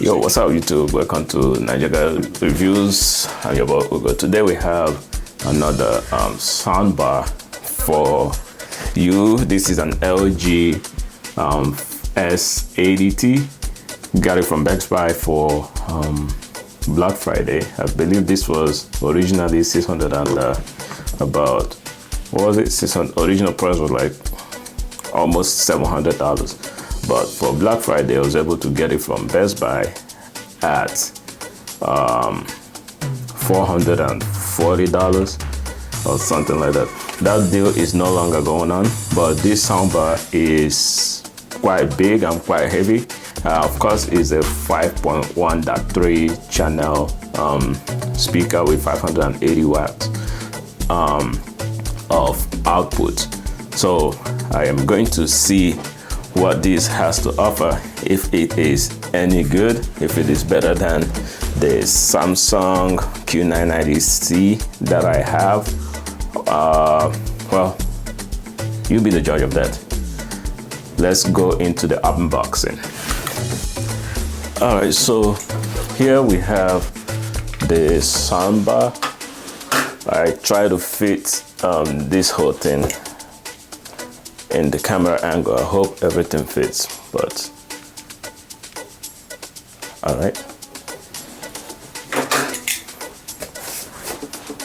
Yo, what's up YouTube? Welcome to Nigeria Reviews. I'm your boy Ugo. Today we have another soundbar for you. This is an LG S80T. Got it from Best Buy for Black Friday. I believe this was originally 600 and about, what was it? 600. Original price was like almost $700. But for Black Friday, I was able to get it from Best Buy at $440 or something like that. That deal is no longer going on, but this soundbar is quite big and quite heavy. Of course, it's a 5.1.3 channel speaker with 580 watts of output. So I am going to see what this has to offer, if it is any good, if it is better than the Samsung Q990C that I have. Well, you be the judge of that. Let's go into the unboxing. All right, so here we have the soundbar. I try to fit this whole thing in the camera angle. I hope everything fits, but all right.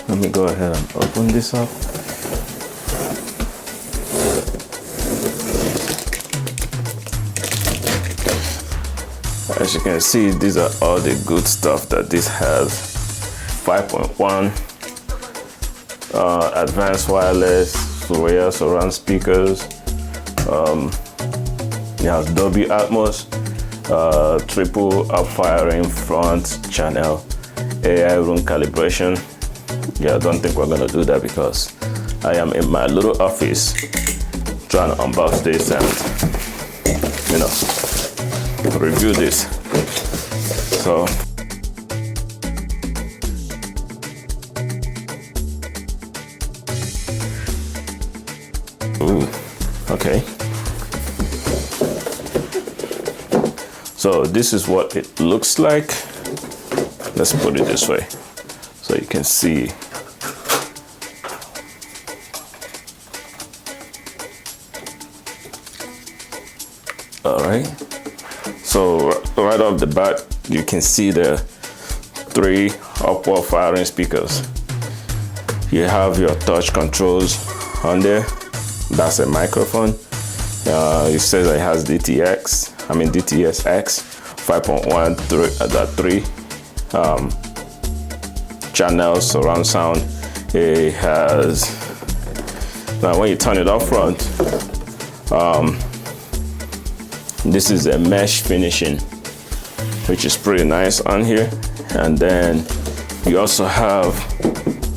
Let me go ahead and open this up. As you can see, these are all the good stuff that this has. 5.1 advanced wireless rear surround speakers. It has Dolby Atmos, triple up firing front channel, AI room calibration. Yeah, I don't think we're gonna do that because I am in my little office trying to unbox this and, you know, review this. So ooh, okay. So this is what it looks like. Let's put it this way so you can see. All right. So right off the bat, you can see the 3 upward firing speakers. You have your touch controls on there. That's a microphone. It says it has DTS:X 5.1.3 channel surround sound. It has, now when you turn it up front, this is a mesh finishing, which is pretty nice on here. And then you also have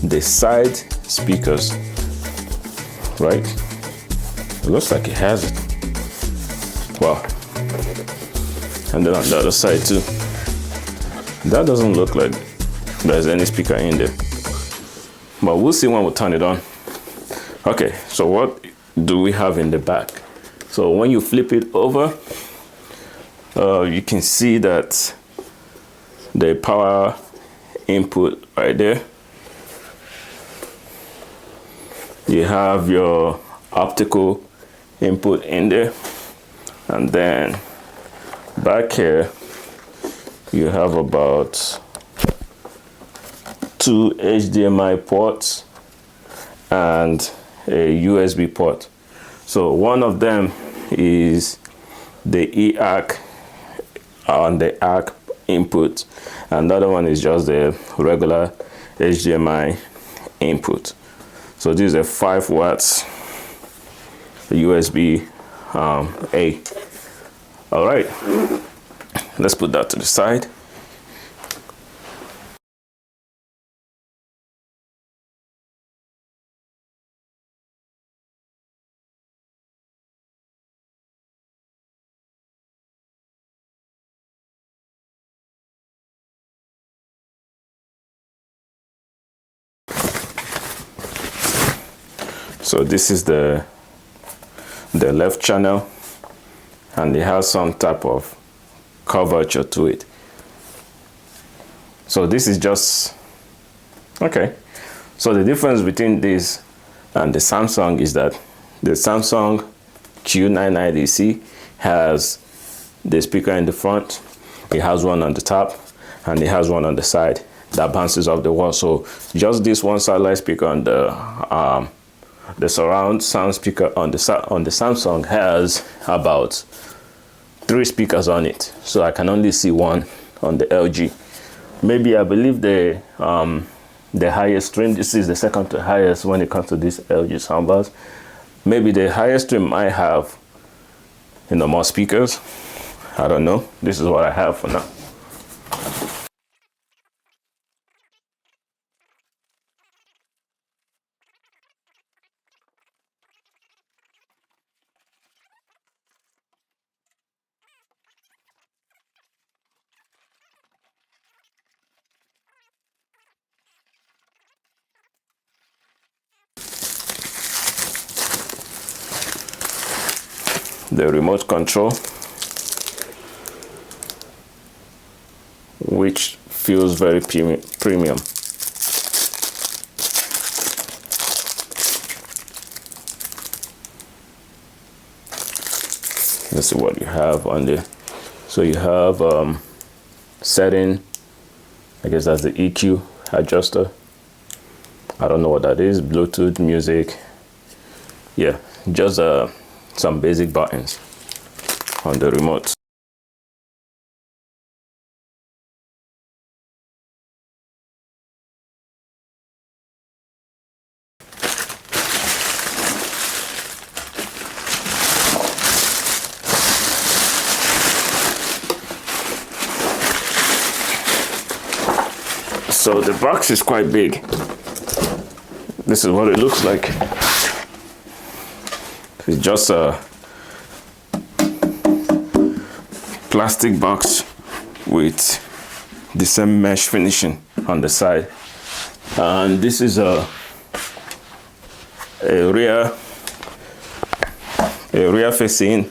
the side speakers, right? It looks like it has it. Wow. And then on the other side too. That doesn't look like there's any speaker in there, but we'll see when we turn it on. Okay, so what do we have in the back? So when you flip it over, you can see that the power input right there. You have your optical input in there, and then back here you have about 2 HDMI ports and a USB port. So one of them is the eARC on the ARC input, and the other one is just the regular HDMI input. So this is a 5 watts USB A. All right, let's put that to the side. So this is the left channel, and it has some type of curvature to it. So this is just okay. So the difference between this and the Samsung is that the Samsung Q990C has the speaker in the front, it has one on the top, and it has one on the side that bounces off the wall. So just this one satellite speaker on the surround sound speaker on the Samsung has about 3 speakers on it. So I can only see one on the LG. Maybe I believe the highest stream, this is the second to highest when it comes to these LG soundbars. Maybe the highest stream might have, you know, more speakers. I don't know. This is what I have for now. The remote control, which feels very premium. Let's see what you have on there. So you have setting, I guess that's the EQ adjuster. I don't know what that is. Bluetooth, music. Yeah, just some basic buttons on the remote. So the box is quite big. This is what it looks like. It's just a plastic box with the same mesh finishing on the side, and this is a rear facing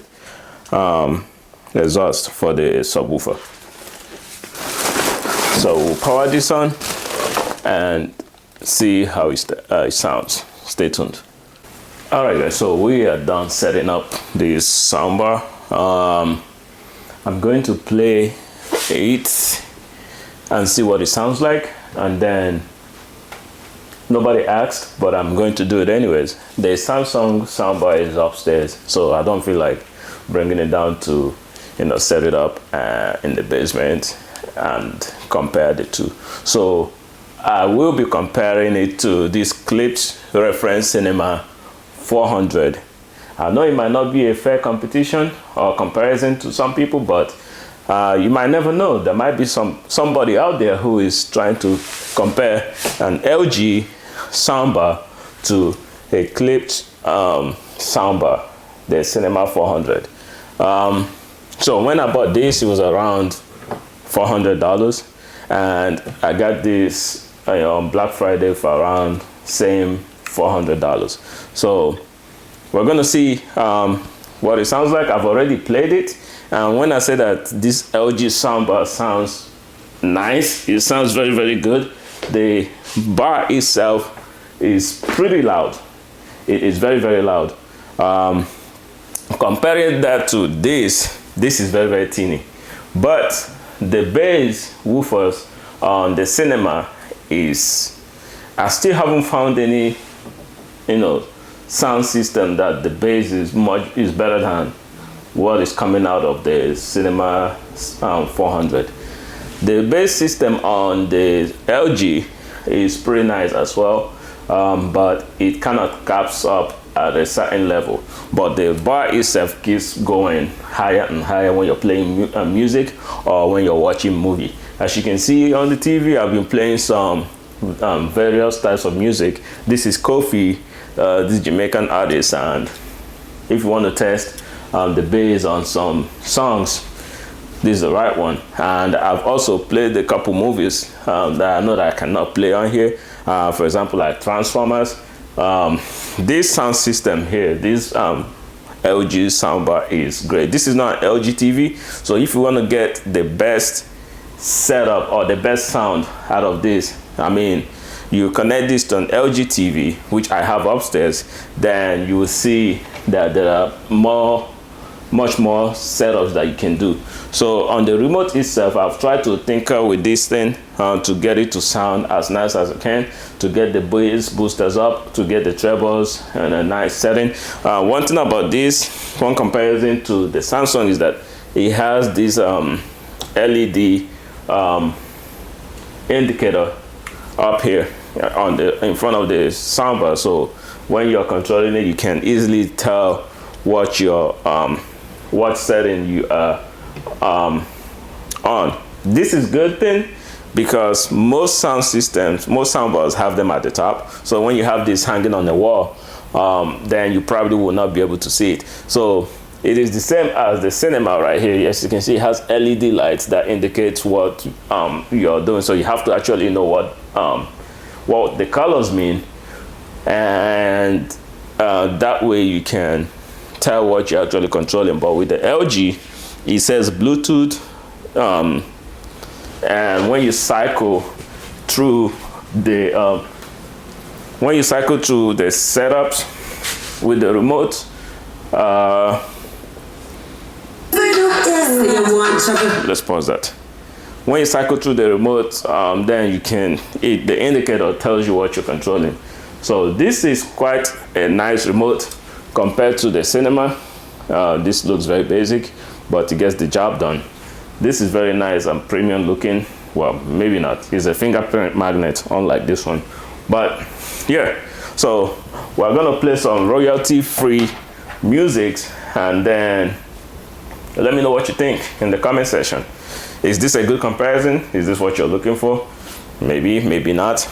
exhaust for the subwoofer. So we'll power this on and see how it sounds. Stay tuned. Alright guys, so we are done setting up this soundbar. I'm going to play it and see what it sounds like, and then nobody asked, but I'm going to do it anyways. The Samsung soundbar is upstairs, so I don't feel like bringing it down to, you know, set it up in the basement and compare the two. So I will be comparing it to this Klipsch Reference Cinema 400. I know it might not be a fair competition or comparison to some people, but you might never know. There might be somebody out there who is trying to compare an LG soundbar to a Klipsch soundbar, the Cinema 400. So when I bought this, it was around $400, and I got this on Black Friday for around same $400. So we're gonna see what it sounds like. I've already played it, and when I say that this LG soundbar sounds nice, it sounds very, very good. The bar itself is pretty loud. It is very, very loud. Comparing that to this is very, very teeny, but the bass woofers on the Cinema I still haven't found any, you know, sound system that the bass is better than what is coming out of the Cinema 400. The bass system on the LG is pretty nice as well, but it cannot caps up at a certain level. But the bar itself keeps going higher and higher when you're playing music or when you're watching movie. As you can see on the TV, I've been playing some various types of music. This is Kofi, this Jamaican artist, and if you want to test the bass on some songs, this is the right one. And I've also played a couple movies that I know that I cannot play on here. For example, like Transformers. This sound system here, this LG soundbar is great. This is not an LG TV, so if you want to get the best setup or the best sound out of this. I mean, you connect this to an LG TV, which I have upstairs, then you will see that there are much more setups that you can do. So on the remote itself, I've tried to tinker with this thing to get it to sound as nice as I can, to get the bass boosters up, to get the trebles in a nice setting. One thing about this, one comparison to the Samsung, is that it has this LED indicator up here in front of the soundbar. So when you're controlling it, you can easily tell what your what setting you are on. This is good thing because most sound systems, most soundbars have them at the top. So when you have this hanging on the wall, then you probably will not be able to see it. So it is the same as the cinema right here. As you can see, it has LED lights that indicates what you're doing. So you have to actually know what the colors mean, and that way you can tell what you're actually controlling. But with the LG, it says Bluetooth, and when you cycle through the setups with the remote, let's pause that. When you cycle through the remote, then the indicator tells you what you're controlling. So this is quite a nice remote compared to the cinema. This looks very basic, but it gets the job done. This is very nice and premium looking. Well, maybe not. It's a fingerprint magnet, unlike this one. But yeah, so we're gonna play some royalty-free music, and then let me know what you think in the comment section. Is this a good comparison? Is this what you're looking for? Maybe, maybe not.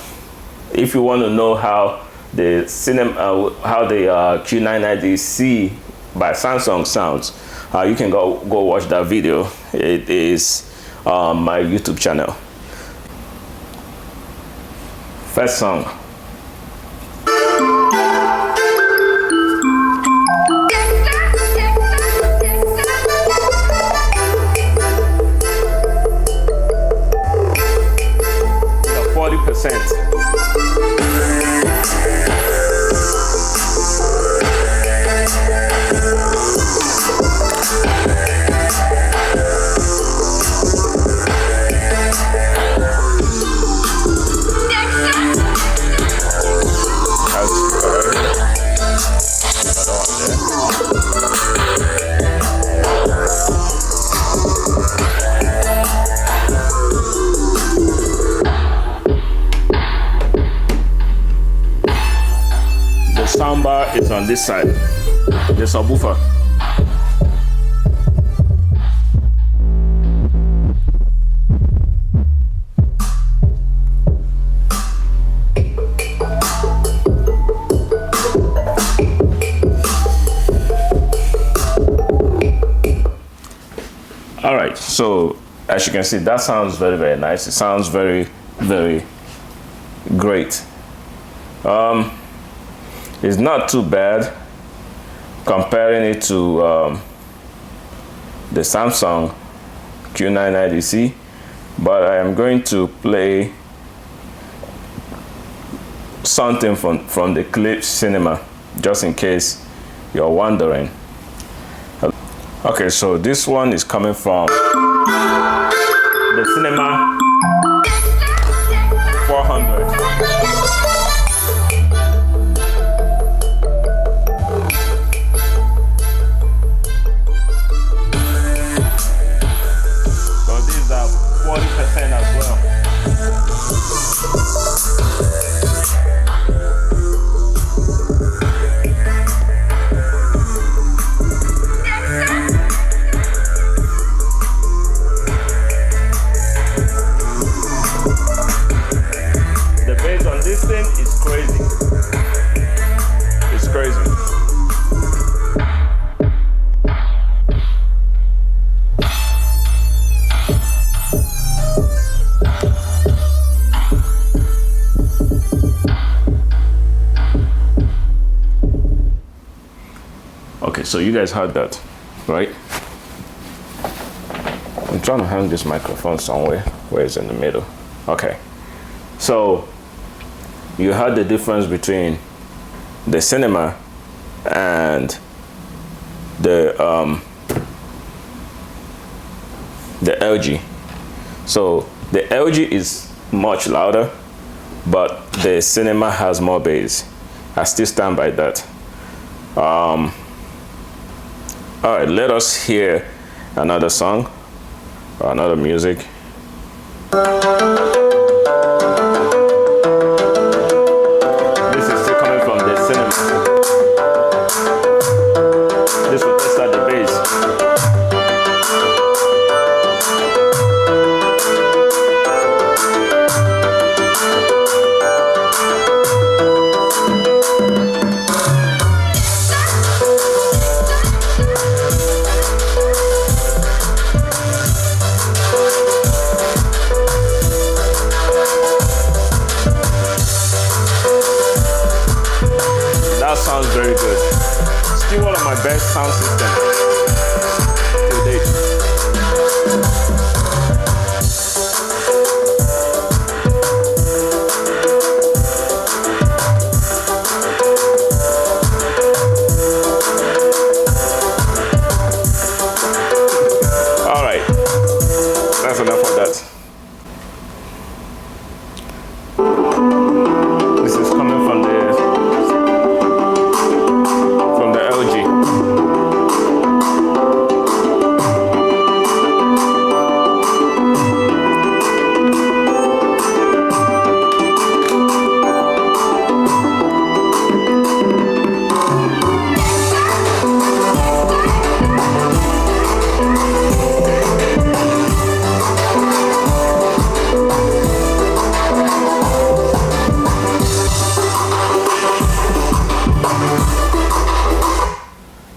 If you want to know how the Q990C by Samsung sounds, you can go watch that video. It is on my YouTube channel. First song. Soundbar is on this side, the subwoofer. All right, so as you can see, that sounds very, very nice. It sounds very, very great. It's not too bad comparing it to the Samsung Q990C, but I am going to play something from the Clip Cinema, just in case you're wondering. Okay, so this one is coming from the Cinema 400. Okay, so you guys heard that, right? I'm trying to hang this microphone somewhere where it's in the middle. Okay, so you had the difference between the cinema and the LG. So the LG is much louder, but the cinema has more bass. I still stand by that. All right, let us hear another song, or another music. This is still coming from the cinema. This will test out the bass. That sounds very good. Still one of my best sound systems to date. All right, that's enough of that. This is coming from the LG.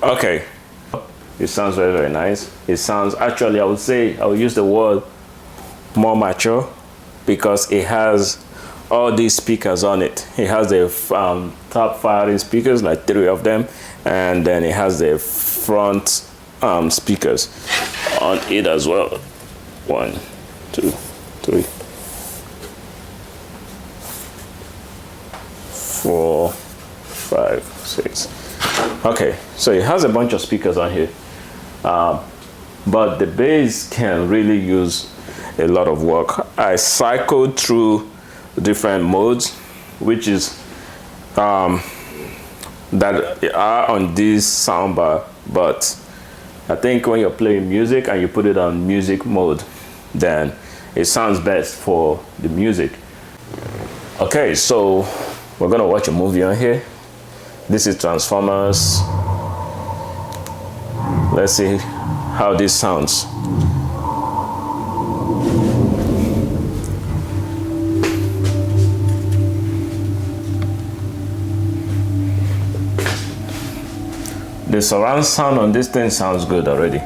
Okay, it sounds very, very nice. It sounds, actually, I would say, I would use the word more mature, because it has all these speakers on it. It has the top firing speakers, like 3 of them, and then it has the front speakers on it as well. 1, 2, 3, 4, 5, 6. Okay, so it has a bunch of speakers on here, but the bass can really use a lot of work. I cycled through different modes, which is that are on this soundbar, but I think when you're playing music and you put it on music mode, then it sounds best for the music. Okay, so we're gonna watch a movie on here. This is Transformers. Let's see how this sounds. The surround sound on this thing sounds good already.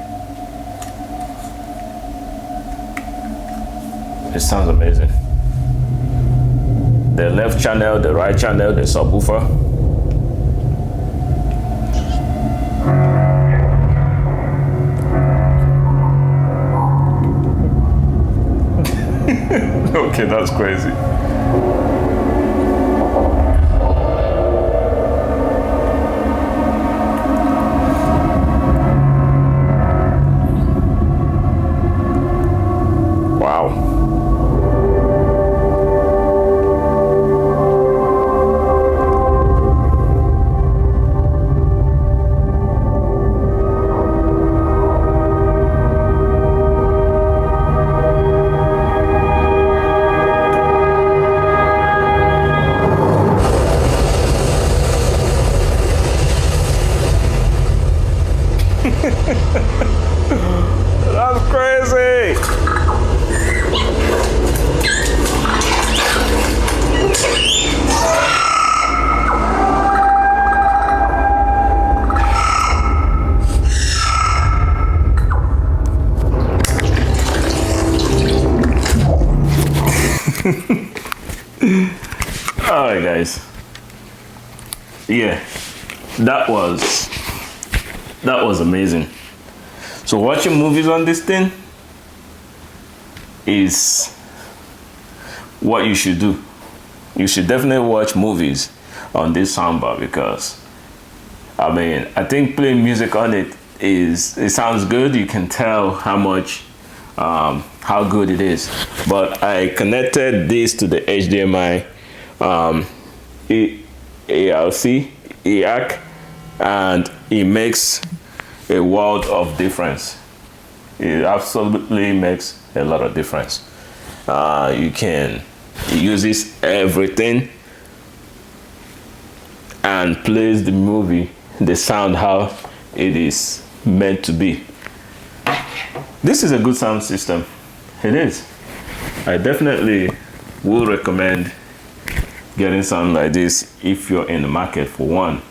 It sounds amazing. The left channel, the right channel, the subwoofer. Okay, that's crazy. Wow. That's crazy. All right, guys. Yeah, that was amazing. So watching movies on this thing, is what you should do. You should definitely watch movies on this soundbar, because I mean, I think playing music on it sounds good. You can tell how much how good it is. But I connected this to the HDMI EAC, and it makes a world of difference. It absolutely makes a lot of difference. You can use this everything and plays the movie, the sound how it is meant to be. This is a good sound system. It is. I definitely will recommend getting something like this if you're in the market for one.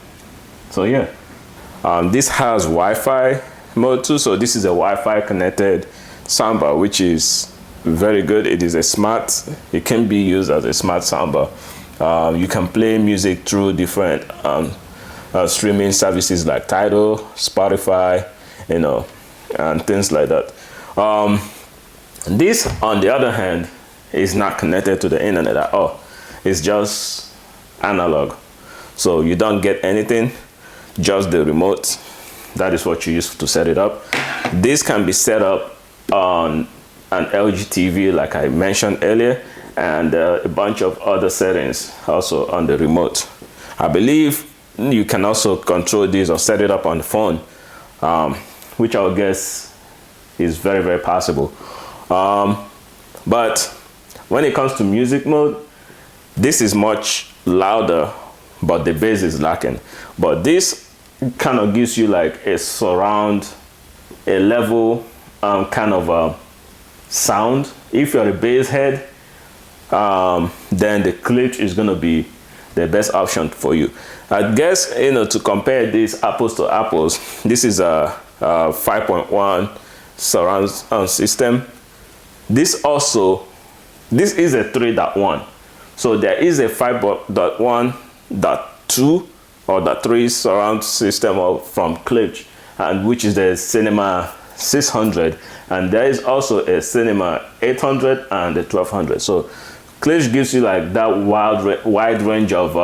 So yeah, this has Wi-Fi mode too. So this is a Wi-Fi connected soundbar, which is very good. It is a smart. It can be used as a smart soundbar. You can play music through different streaming services like Tidal, Spotify, you know, and things like that. This, on the other hand, is not connected to the internet at all. It's just analog. So you don't get anything, just the remote. That is what you use to set it up. This can be set up on an LG TV, like I mentioned earlier, and a bunch of other settings also on the remote. I believe you can also control this or set it up on the phone, which I would guess is very, very possible. But when it comes to music mode, this is much louder, but the bass is lacking. But this kind of gives you like a surround, a level kind of sound. If you're a bass head, then the Klipsch is going to be the best option for you. I guess, you know, to compare this apples to apples, this is a 5.1 surround sound system. This is a 3.1. So there is a 5.1.2 or the 3 surround system from Klipsch, and which is the Cinema 600, and there is also a Cinema 800 and the 1200. So Klipsch gives you like that wide range of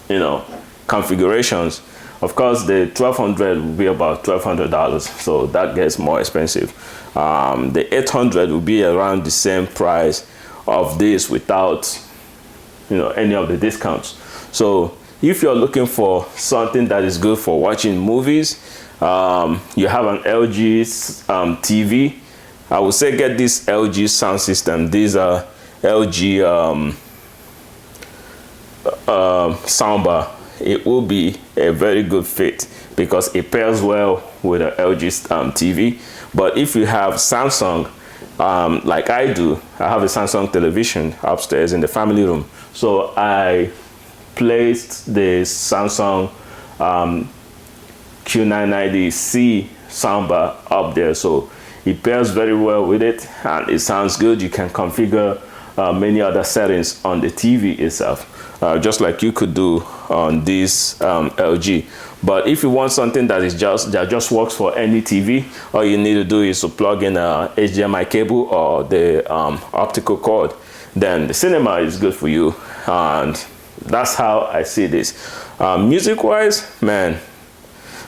you know, configurations. Of course, the 1200 will be about $1,200, so that gets more expensive. The 800 will be around the same price of this without, you know, any of the discounts. So if you're looking for something that is good for watching movies, you have an LG TV, I would say get this LG sound system. These are LG soundbar. It will be a very good fit because it pairs well with an LG TV. But if you have Samsung, like I do, I have a Samsung television upstairs in the family room. So I placed the Samsung Q990C soundbar up there. So it pairs very well with it and it sounds good. You can configure many other settings on the TV itself, just like you could do on this LG. But if you want something that just works for any TV, all you need to do is to plug in a HDMI cable or the optical cord. Then the cinema is good for you, and that's how I see this. Music wise, man,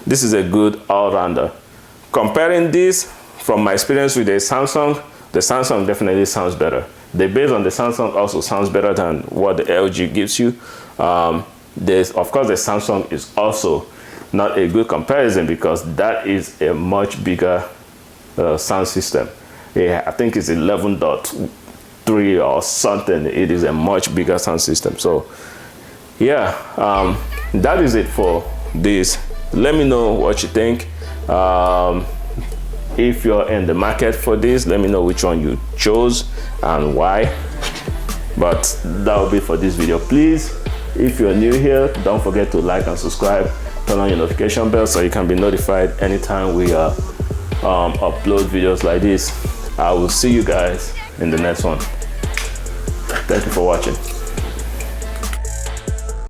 this is a good all-rounder. Comparing this from my experience with the Samsung definitely sounds better. The bass on the Samsung also sounds better than what the LG gives you. Of course, the Samsung is also not a good comparison because that is a much bigger sound system. Yeah, I think it's 11.3 or something. It is a much bigger sound system. So yeah, that is it for this. Let me know what you think. If you're in the market for this, let me know which one you chose and why. But that will be for this video. Please, if you're new here, don't forget to like and subscribe. Turn on your notification bell so you can be notified anytime we upload videos like this. I will see you guys in the next one. Thank you for watching.